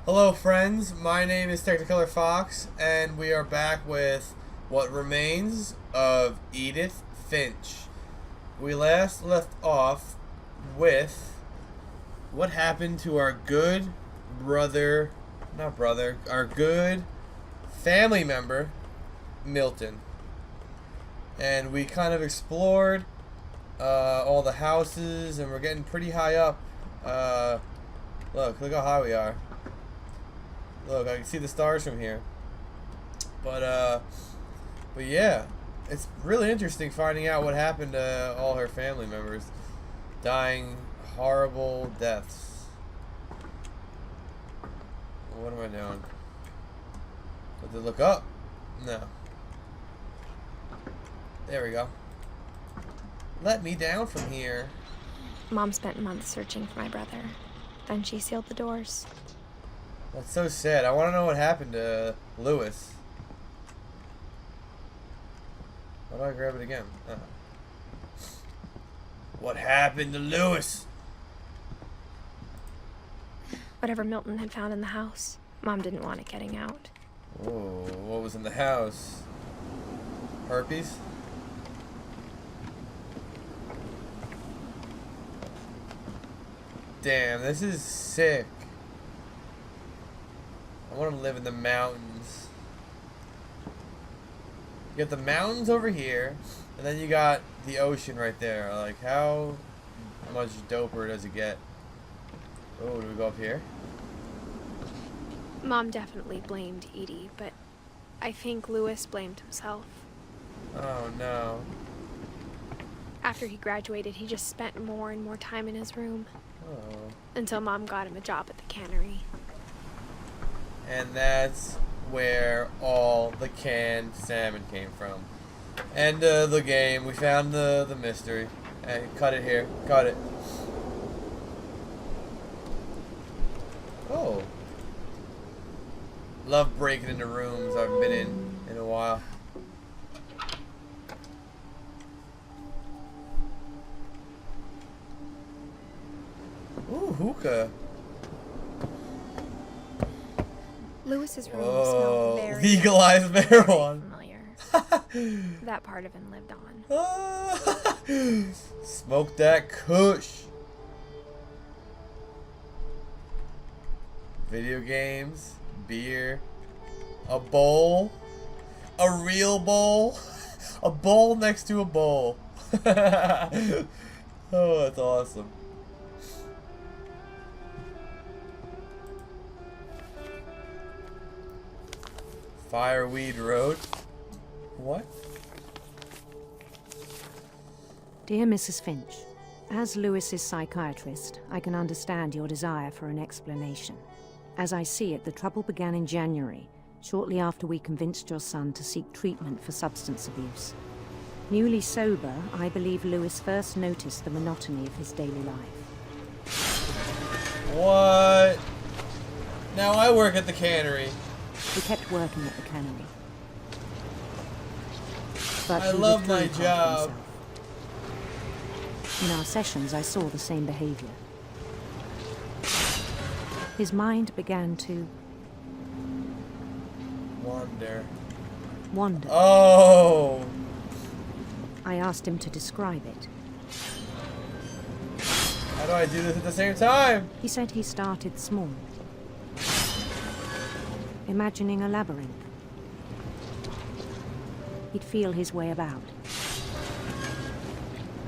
Hello friends, my name is Technicolor Fox, and we are back with what remains of Edith Finch. We last left off with what happened to our good our good family member, Milton. And we kind of explored all the houses, and we're getting pretty high up. Look how high we are. Look, I can see the stars from here. But yeah, it's really interesting finding out what happened to all her family members, dying horrible deaths. What am I doing? Did it look up? No. There we go. Let me down from here. Mom spent months searching for my brother. Then she sealed the doors. That's so sad. I want to know what happened to Lewis. Why do I grab it again? Oh. What happened to Lewis? Whatever Milton had found in the house, Mom didn't want it getting out. Oh, what was in the house? Herpes? Damn, this is sick. I want to live in the mountains. You got the mountains over here, and then you got the ocean right there. Like, how much doper does it get? Oh, do we go up here? Mom definitely blamed Edie, but I think Lewis blamed himself. Oh, no. After he graduated, he just spent more and more time in his room. Oh. Until Mom got him a job at the cannery. And that's where all the canned salmon came from. End of the game. We found the mystery. Hey, cut it here. Cut it. Oh. Love breaking into rooms I've been in a while. Ooh, hookah. Lewis's room smelled very legalized marijuana. Familiar. That part of him lived on. Smoke that kush. Video games, beer, a bowl, a real bowl, a bowl next to a bowl. Oh, that's awesome. Fireweed Road. What? Dear Mrs. Finch, as Lewis's psychiatrist, I can understand your desire for an explanation. As I see it, the trouble began in January, shortly after we convinced your son to seek treatment for substance abuse. Newly sober, I believe Lewis first noticed the monotony of his daily life. What? Now I work at the cannery. He kept working at the cannery. But I love my job. In our sessions, I saw the same behavior. His mind began to wander. Oh! I asked him to describe it. How do I do this at the same time? He said he started small, imagining a labyrinth. He'd feel his way about.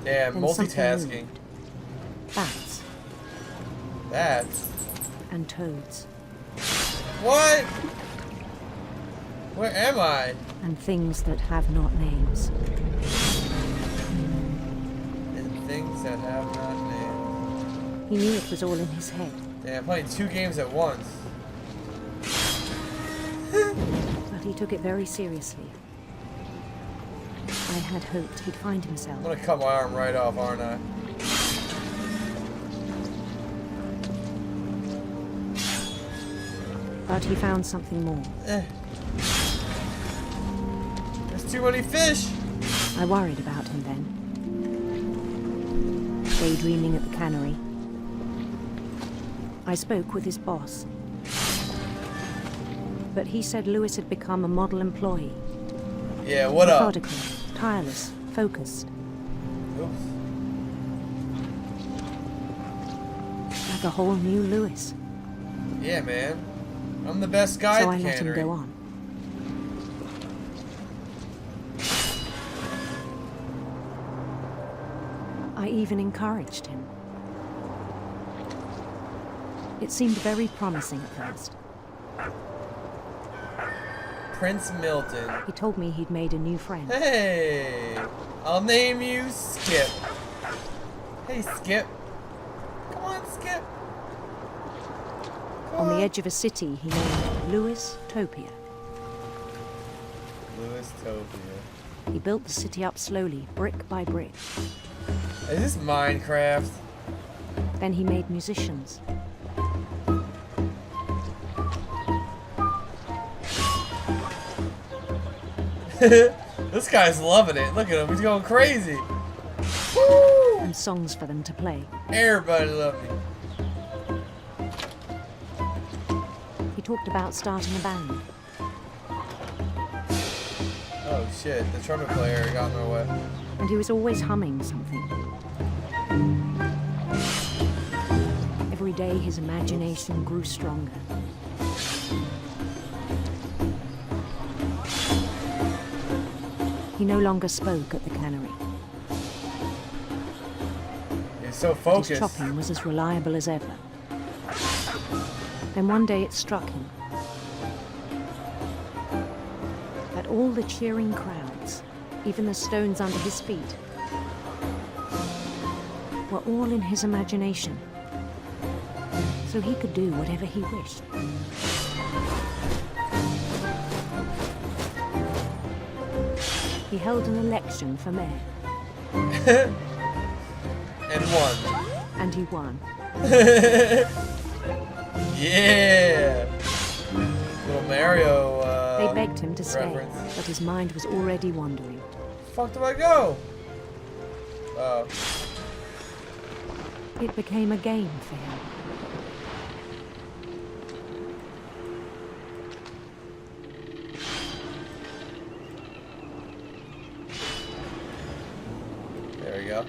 Damn, Then multitasking. Bats. Bats? And toads. What? Where am I? And things that have not names. And things that have not names. He knew it was all in his head. Damn, I'm playing 2 games at once. But he took it very seriously. I had hoped he'd find himself. I'm gonna cut my arm right off, aren't I? But he found something more. There's too many fish! I worried about him then. Daydreaming at the cannery. I spoke with his boss. but he said Lewis had become a model employee. Yeah, what up? Methodical, tireless, focused. Oops. Like a whole new Lewis. Yeah, man. I'm the best guy So at I the let him cannery. go on. I even encouraged him. It seemed very promising at first. Prince Milton. He told me he'd made a new friend. Hey, I'll name you Skip. Hey, Skip. Come on, Skip. Come On on. the edge of a city he named Lewis Topia. Louis Topia. He built the city up slowly, brick by brick. Is this Minecraft? Then he made musicians. This guy's loving it. Look at him. He's going crazy. Woo! And songs for them to play. Everybody love me. He talked about starting a band. Oh shit, the trumpet player got in our way. And he was always humming something. Every day his imagination grew stronger. He no longer spoke at the cannery. He's so His focused. chopping was as reliable as ever. Then one day it struck him that all the cheering crowds, even the stones under his feet, were all in his imagination, so he could do whatever he wished. He held an election for mayor, And won. and he won. Yeah. Little Mario. They begged him to stay, reference. but his mind was already wandering. Fuck do I go? Oh. It became a game for him. There we go.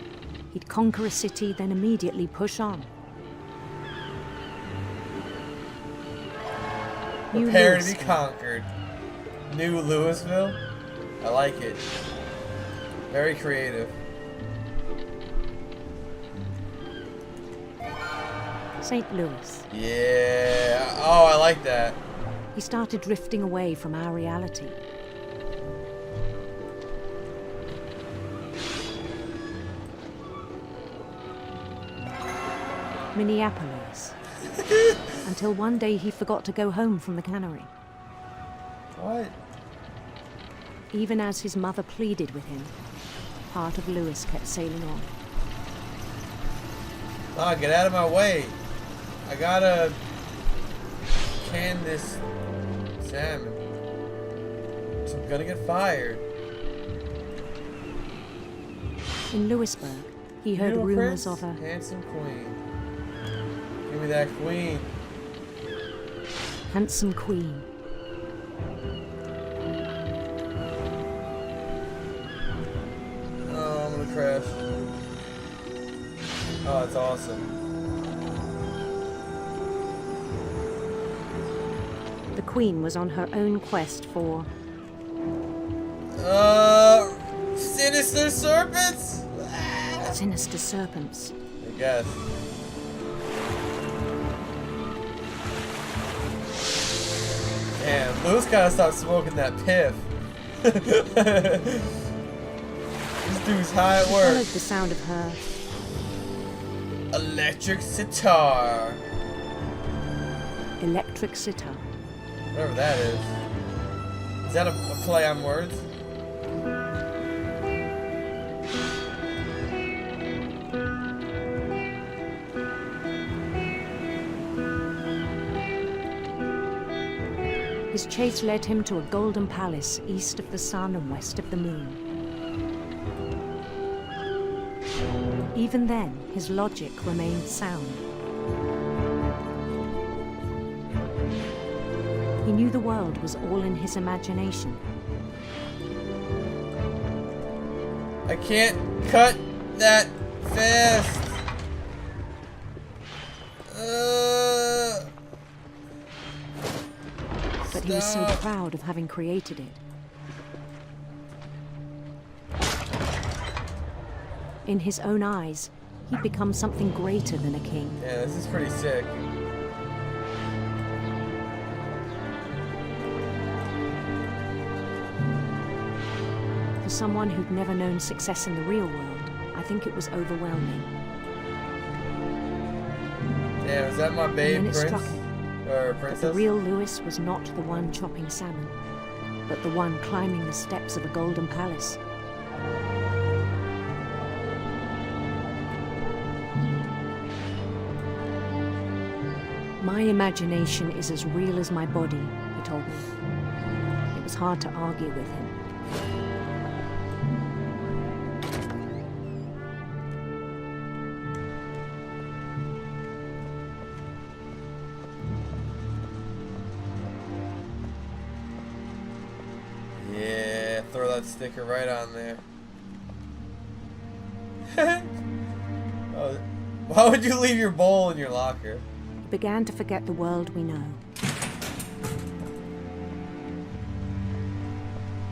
He'd conquer a city, then immediately push on. New Prepare to be Louisville. conquered. New Louisville? I like it. Very creative. St. Louis. Yeah. Oh, I like that. He started drifting away from our reality. Minneapolis. Until one day he forgot to go home from the cannery. What? Even as his mother pleaded with him, part of Lewis kept sailing on. Ah, get out of my way. I gotta can this salmon. So I'm gonna get fired. In Lewisburg, he heard You a rumors prince? of a handsome queen. Give me that queen. handsome queen. Oh, I'm gonna crash. Oh, it's awesome. The queen was on her own quest for Sinister serpents? sinister serpents. I guess. Damn, Louis gotta stop smoking that piff. This dude's high at He work. followed the sound of her Electric sitar. electric sitar. Whatever that is. Is that a play on words? His chase led him to a golden palace east of the sun and west of the moon. Even then, his logic remained sound. He knew the world was all in his imagination. I can't cut that fast. But he was so Stop. proud of having created it. In his own eyes, he'd become something greater than a king. Yeah, this is pretty sick. For someone who'd never known success in the real world, I think it was overwhelming. Damn, is that my babe And then it prince? struck him Or that princess? the real Lewis was not the one chopping salmon, but the one climbing the steps of a golden palace. My imagination is as real as my body, he told me. It was hard to argue with him. Yeah, throw that sticker right on there. Oh, why would you leave your bowl in your locker? He began to forget the world we know.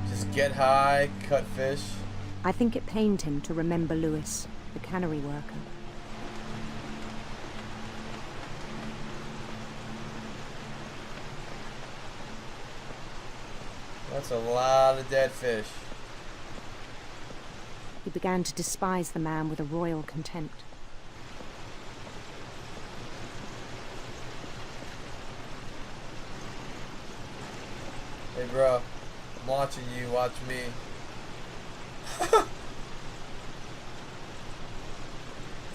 Just get high, cut fish. I think it pained him to remember Lewis, the cannery worker. That's a lot of dead fish. He began to despise the man with a royal contempt. Hey bro, I'm watching you, watch me.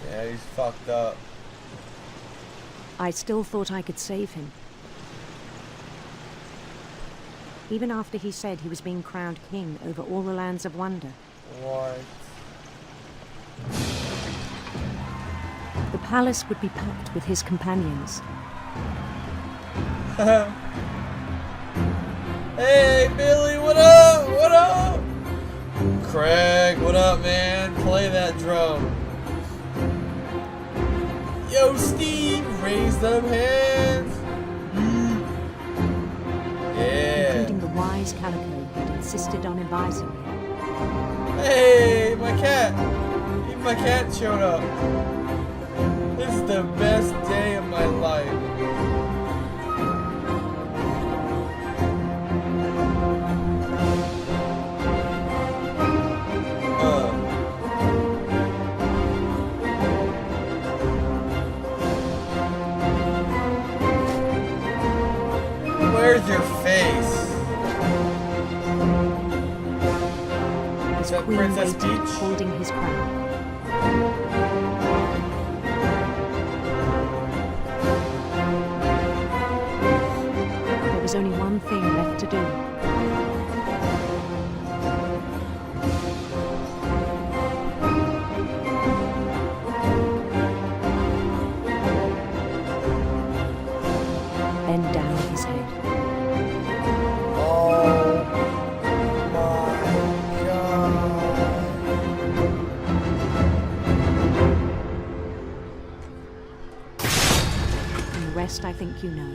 Yeah, he's fucked up. I still thought I could save him. Even after he said he was being crowned king over all the lands of wonder. What? The palace would be packed with his companions. Hey Billy, what up? What up? Craig, what up, man? Play that drum. Yo, Steve, raise them hands. Yeah. Including the wise Calico who'd insisted on advising him. Hey, my cat. Even my cat showed up. This is the best day of my life. Where's your face? Is that Queen Princess waited, Peach? holding his crown. There was only one thing left to do. Bend down his head. Oh my god. And the rest I think you know.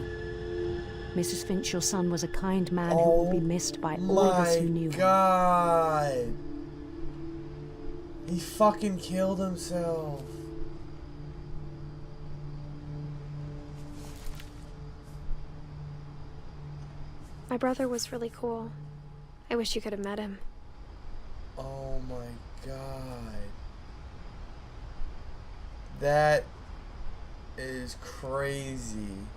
Mrs. Finch, your son was a kind man who will be missed by all of us who knew him. God. He fucking killed himself. My brother was really cool. I wish you could have met him. Oh my god. That is crazy.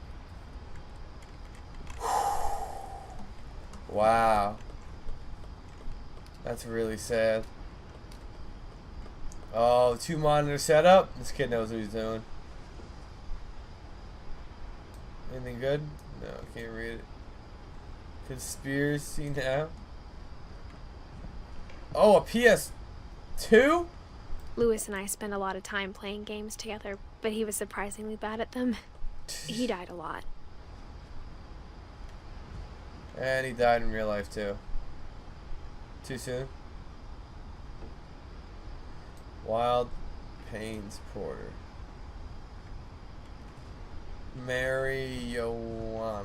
Wow. That's really sad. Oh, 2 monitor setup? This kid knows what he's doing. Anything good? No, I can't read it. Conspiracy now? Oh, a PS2? Lewis and I spent a lot of time playing games together, but he was surprisingly bad at them. He died a lot. And he died in real life too. Too soon? Wild Pains Porter. Marijuana.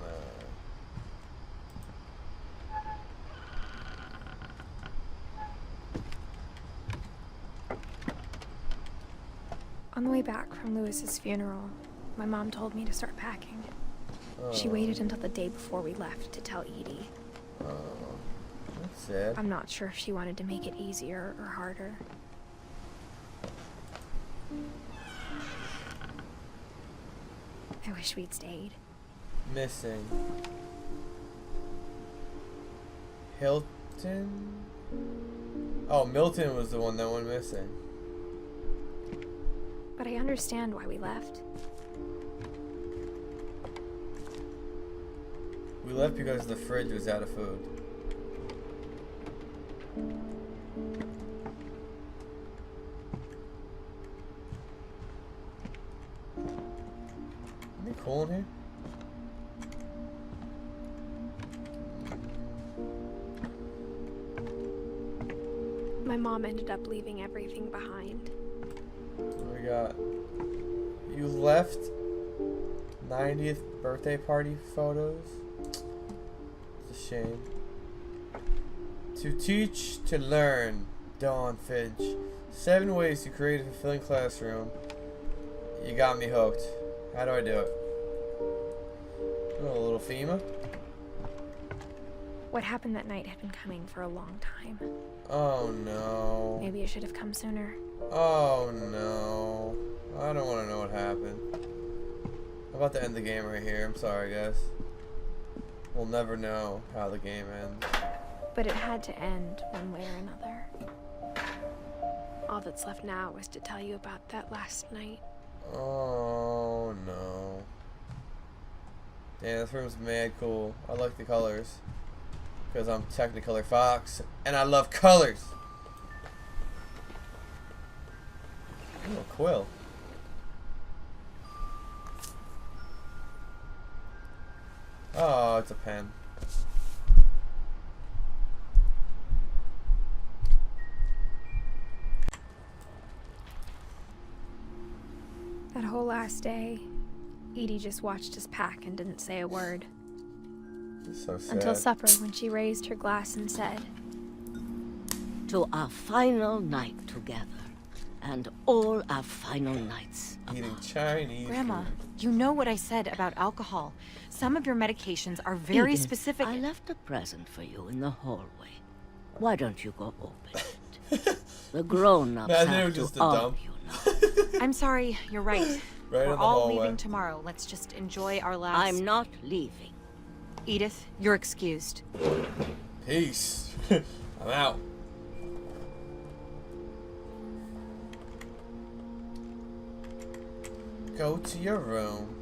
On the way back from Lewis's funeral, my mom told me to start packing. She waited until the day before we left to tell Edie. Oh, that's sad. I'm not sure if she wanted to make it easier or harder. I wish we'd stayed. Missing. Hilton? Oh, Milton was the one that went missing. But I understand why we left. We left because the fridge was out of food. Isn't it cool in here? My mom ended up leaving everything behind. What we got? You left 90th birthday party photos. It's a shame. To teach, to learn. Dawn Finch. 7 ways to create a fulfilling classroom. You got me hooked. How do I do it? Oh, a little FEMA. What happened that night had been coming for a long time. Oh no. Maybe it should have come sooner. Oh no. I don't want to know what happened. I'm about to end the game right here. I'm sorry, guys. We'll never know how the game ends. But it had to end one way or another. All that's left now is to tell you about that last night. Oh no. Damn, this room's mad cool. I like the colors. Because I'm Technicolor Fox. And I love colors. Ooh, a quill. Oh, it's a pen. That whole last day, Edie just watched us pack and didn't say a word. So sad. Until supper, when she raised her glass and said, "To our final night together, and all our final nights Eating apart." Chinese Grandma, food. you know what I said about alcohol. Some of your medications are very Edith, specific. I left a present for you in the hallway. Why don't you go open it? The grown-ups Man, they were have just to a arm dump. you now. I'm sorry, you're right. Right We're in the all hallway. leaving tomorrow. Let's just enjoy our last... I'm not leaving. Edith, you're excused. Peace. I'm out. Go to your room.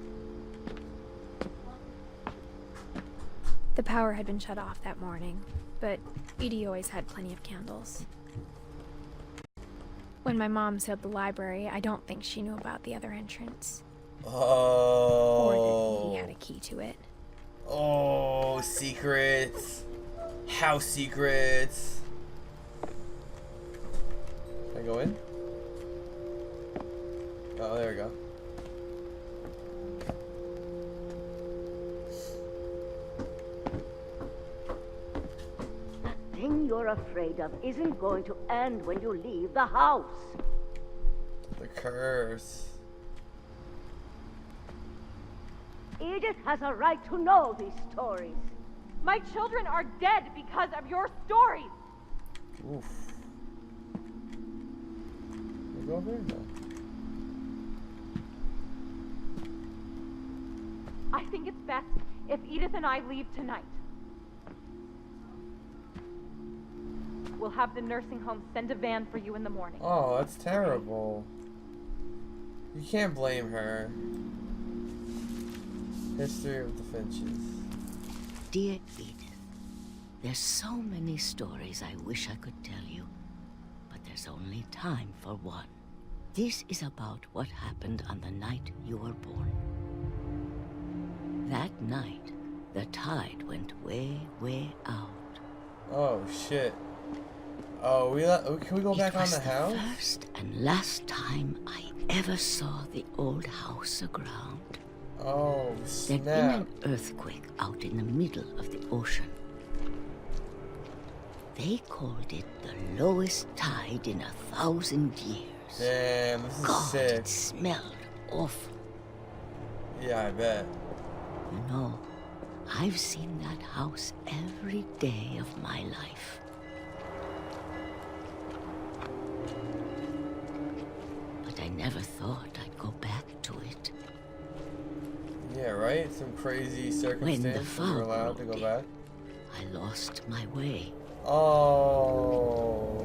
the power had been shut off that morning, but Edie always had plenty of candles. When my mom sealed the library, I don't think she knew about the other entrance. Or that Edie had a key to it. Oh, secrets. House secrets. Can I go in? Oh, there we go. That thing you're afraid of isn't going to end when you leave the house. The curse. Edith has a right to know these stories. My children are dead because of your stories. Oof. We'll go over here now. I think it's best if Edith and I leave tonight. We'll have the nursing home send a van for you in the morning. Oh, that's terrible. You can't blame her. History of the Finches. Dear Edith, there's so many stories I wish I could tell you, but there's only time for one. This is about what happened on the night you were born. That night, the tide went way, way out. Oh shit. Oh, can we go back on the house? It was the first and last time I ever saw the old house aground. Oh, There'd been snap. an earthquake out in the middle of the ocean. They called it the lowest tide in 1,000 years. Damn, this is God, sick. it smelled awful. Yeah, I bet. You know, I've seen that house every day of my life. But I never thought I'd go back to it. Yeah, right? Some crazy circumstance when you're allowed to go back. I lost my way. Oh.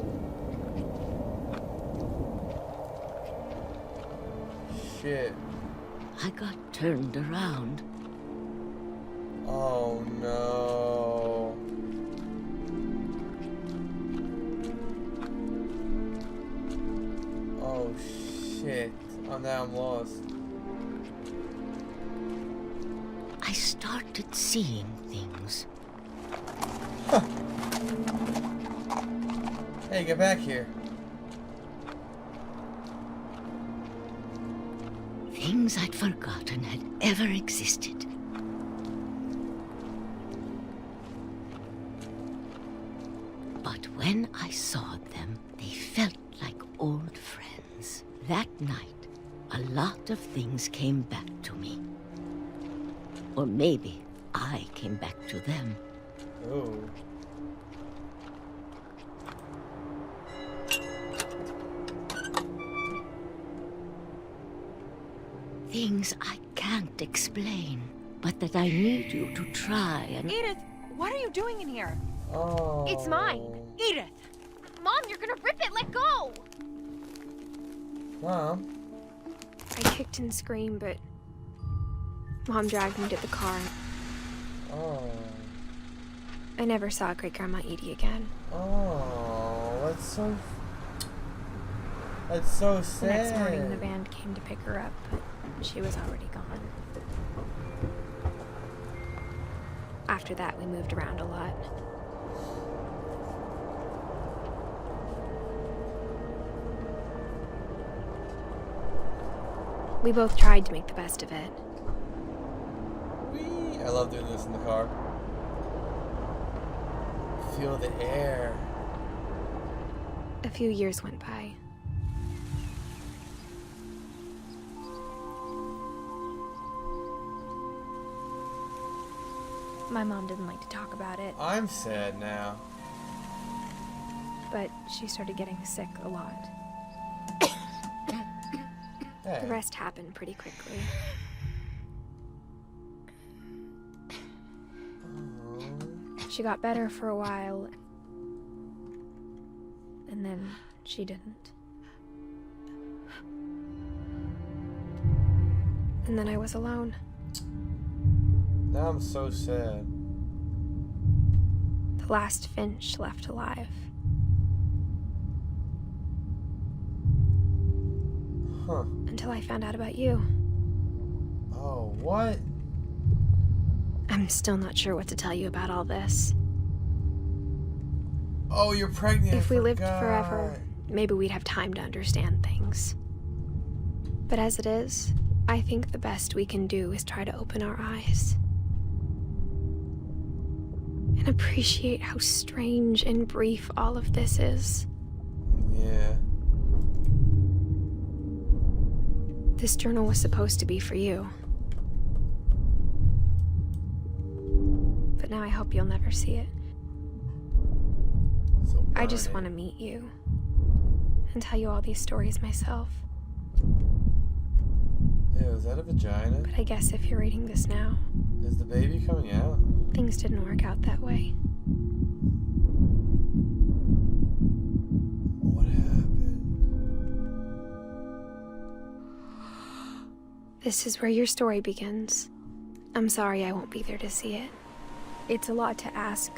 Shit. I got turned around. Oh no. Oh shit. Oh, now I'm lost. I started seeing things. Hey, get back here. Things I'd forgotten had ever existed. But when I saw them, they felt like old friends. That night, a lot of things came back to me. Or maybe I came back to them. Oh. Things I can't explain, but that I need you to try and... Edith, what are you doing in here? Oh. It's mine. Edith! Mom, you're gonna rip it! Let go! Mom. I kicked and screamed, but Mom dragged me to the car. Oh. I never saw Great Grandma Edie again. Oh, that's so sad. The next morning, the band came to pick her up, but she was already gone. After that, we moved around a lot. We both tried to make the best of it. Whee! I love doing this in the car. Feel the air. A few years went by. My mom didn't like to talk about it, I'm sad now. but she started getting sick a lot. Hey. The rest happened pretty quickly. Oh. She got better for a while, and then she didn't. And then I was alone. Now I'm so sad. The last Finch left alive. Huh. Until I found out about you. Oh, what? I'm still not sure what to tell you about all this. Oh, you're pregnant. If we I lived forgot. forever, maybe we'd have time to understand things. But as it is, I think the best we can do is try to open our eyes. And appreciate how strange and brief all of this is. Yeah. This journal was supposed to be for you. But now I hope you'll never see it. So I just burn want to meet you and tell you all these stories myself. Ew, is that a vagina? But I guess if you're reading this now, Is the baby coming out? things didn't work out that way. What happened? This is where your story begins. I'm sorry I won't be there to see it. It's a lot to ask,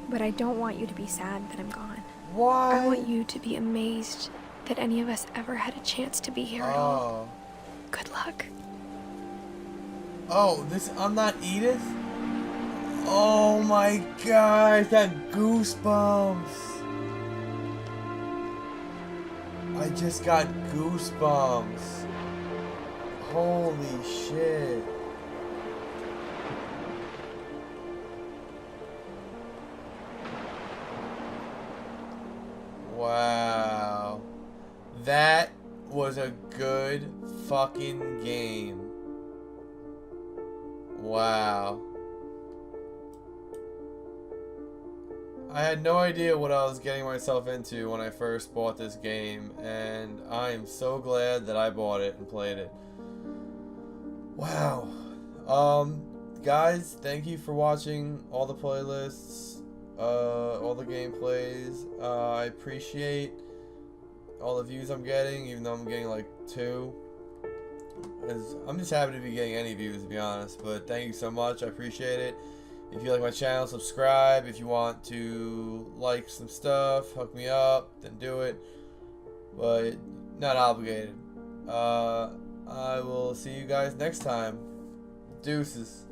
but I don't want you to be sad that I'm gone. Why? I want you to be amazed that any of us ever had a chance to be here at all. Oh. Good luck. Oh, I'm not Edith? Oh my god, I got goosebumps. I just got goosebumps. Holy shit. Wow. That was a good fucking game. Wow. I had no idea what I was getting myself into when I first bought this game, and I am so glad that I bought it and played it. Wow. Guys, thank you for watching all the playlists, all the gameplays. I appreciate all the views I'm getting, even though I'm getting like 2. I'm just happy to be getting any views, to be honest, but thank you so much. I appreciate it. If you like my channel, subscribe. If you want to like some stuff, hook me up, then do it. But not obligated. I will see you guys next time. Deuces.